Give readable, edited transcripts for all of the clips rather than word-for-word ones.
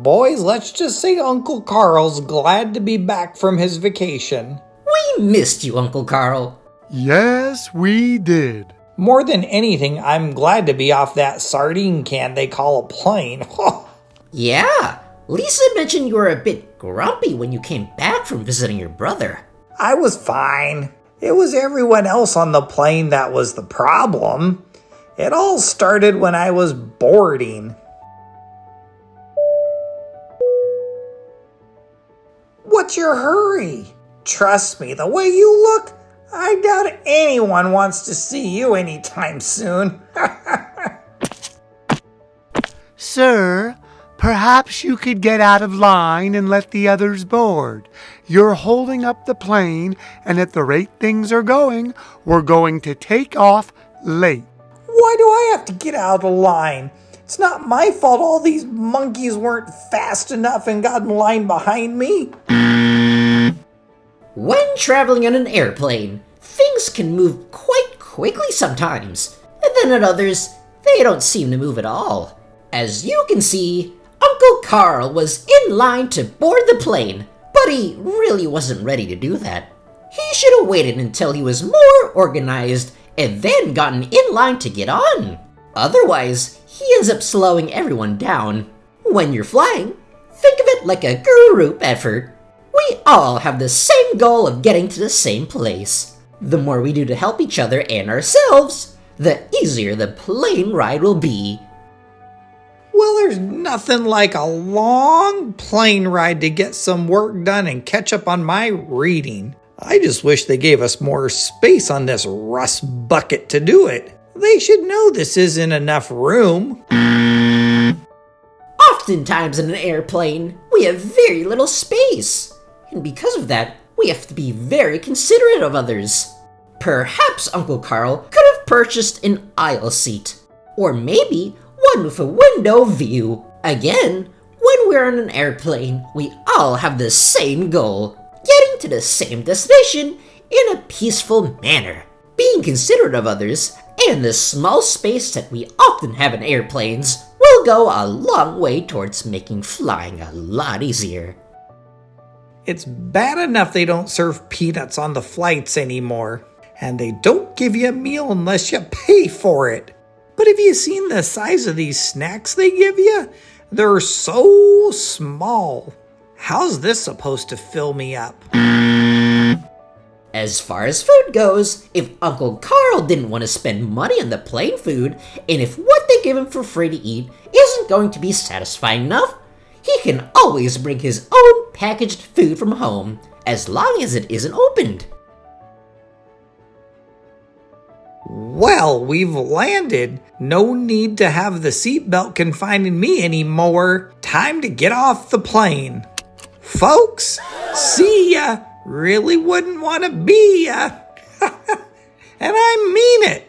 boys, let's just say Uncle Carl's glad to be back from his vacation. We missed you, Uncle Carl. Yes, we did. More than anything, I'm glad to be off that sardine can they call a plane. Yeah, Lisa mentioned you were a bit grumpy when you came back from visiting your brother. I was fine. It was everyone else on the plane that was the problem. It all started when I was boarding. What's your hurry? Trust me, the way you look, I doubt anyone wants to see you anytime soon. Sir, perhaps you could get out of line and let the others board. You're holding up the plane, and at the rate things are going, we're going to take off late. Why do I have to get out of the line? It's not my fault all these monkeys weren't fast enough and got in line behind me. When traveling on an airplane, things can move quite quickly sometimes, and then at others, they don't seem to move at all. As you can see, Uncle Carl was in line to board the plane, but he really wasn't ready to do that. He should have waited until he was more organized and then gotten in line to get on. Otherwise, he ends up slowing everyone down. When you're flying, think of it like a group effort. We all have the same goal of getting to the same place. The more we do to help each other and ourselves, the easier the plane ride will be. Well, there's nothing like a long plane ride to get some work done and catch up on my reading. I just wish they gave us more space on this rust bucket to do it. They should know this isn't enough room. Oftentimes in an airplane, we have very little space. And because of that, we have to be very considerate of others. Perhaps Uncle Carl could have purchased an aisle seat. Or maybe one with a window view. Again, when we're on an airplane, we all have the same goal. Getting to the same destination in a peaceful manner. Being considerate of others and the small space that we often have in airplanes will go a long way towards making flying a lot easier. It's bad enough they don't serve peanuts on the flights anymore, and they don't give you a meal unless you pay for it. But have you seen the size of these snacks they give you? They're so small. How's this supposed to fill me up? As far as food goes, if Uncle Carl didn't want to spend money on the plane food, and if what they give him for free to eat isn't going to be satisfying enough, he can always bring his own packaged food from home, as long as it isn't opened. Well, we've landed. No need to have the seatbelt confining me anymore. Time to get off the plane. Folks, see ya. Really wouldn't want to be ya. And I mean it.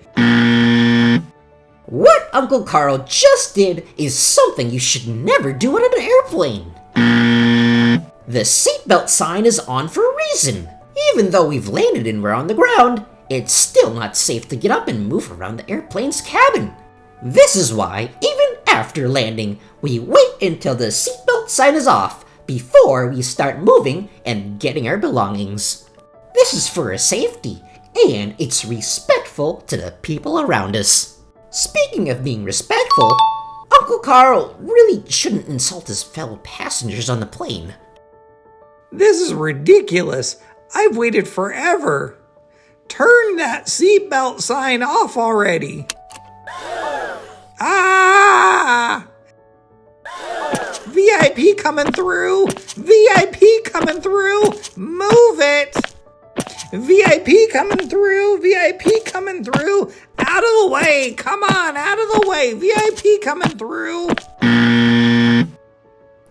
What Uncle Carl just did is something you should never do on an airplane. The seatbelt sign is on for a reason. Even though we've landed and we're on the ground, it's still not safe to get up and move around the airplane's cabin. This is why, even after landing, we wait until the seatbelt sign is off before we start moving and getting our belongings. This is for our safety, and it's respectful to the people around us. Speaking of being respectful, Uncle Carl really shouldn't insult his fellow passengers on the plane. This is ridiculous. I've waited forever. Turn that seatbelt sign off already. Ah! VIP coming through! VIP coming through! Move it! VIP coming through! VIP coming through! Out of the way! Come on, out of the way! VIP coming through!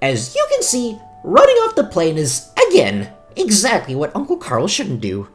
As you can see, running off the plane is, again, exactly what Uncle Carl shouldn't do.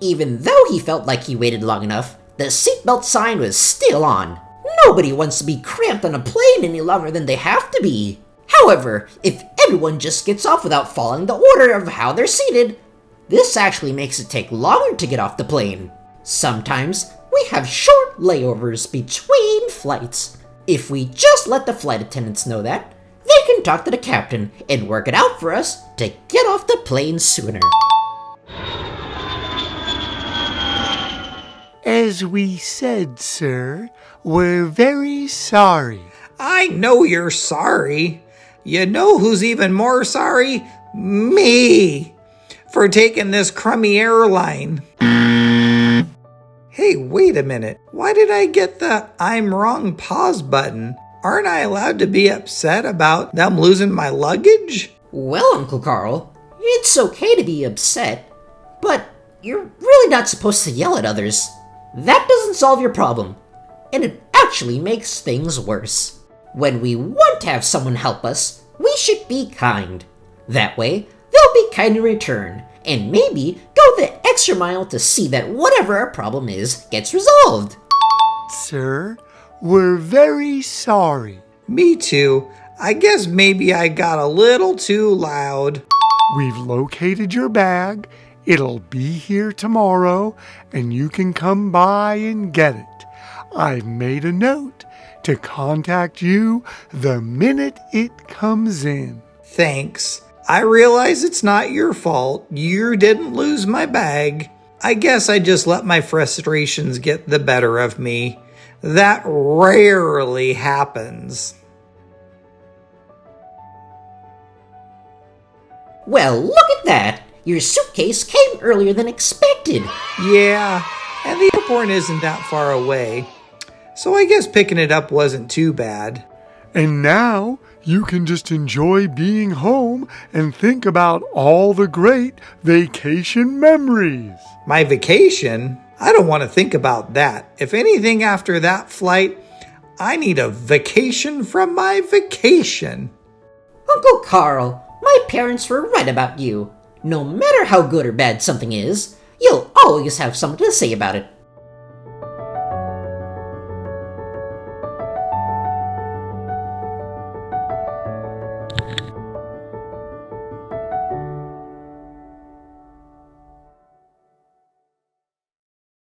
Even though he felt like he waited long enough, the seatbelt sign was still on. Nobody wants to be cramped on a plane any longer than they have to be. However, if everyone just gets off without following the order of how they're seated, this actually makes it take longer to get off the plane. Sometimes, we have short layovers between flights. If we just let the flight attendants know that, they can talk to the captain and work it out for us to get off the plane sooner. As we said, sir, we're very sorry. I know you're sorry. You know who's even more sorry? Me! For taking this crummy airline. Hey, wait a minute. Why did I get the I'm wrong pause button? Aren't I allowed to be upset about them losing my luggage? Well, Uncle Carl, it's okay to be upset, but you're really not supposed to yell at others. That doesn't solve your problem, and it actually makes things worse. When we want to have someone help us, we should be kind. That way, they'll be kind in return, and maybe go the extra mile to see that whatever our problem is gets resolved. Sir, we're very sorry. Me too. I guess maybe I got a little too loud. We've located your bag. It'll be here tomorrow, and you can come by and get it. I've made a note to contact you the minute it comes in. Thanks. I realize it's not your fault. You didn't lose my bag. I guess I just let my frustrations get the better of me. That rarely happens. Well, look at that! Your suitcase came earlier than expected. Yeah, and the airport isn't that far away. So I guess picking it up wasn't too bad. And now you can just enjoy being home and think about all the great vacation memories. My vacation? I don't want to think about that. If anything after that flight, I need a vacation from my vacation. Uncle Carl, my parents were right about you. No matter how good or bad something is, you'll always have something to say about it.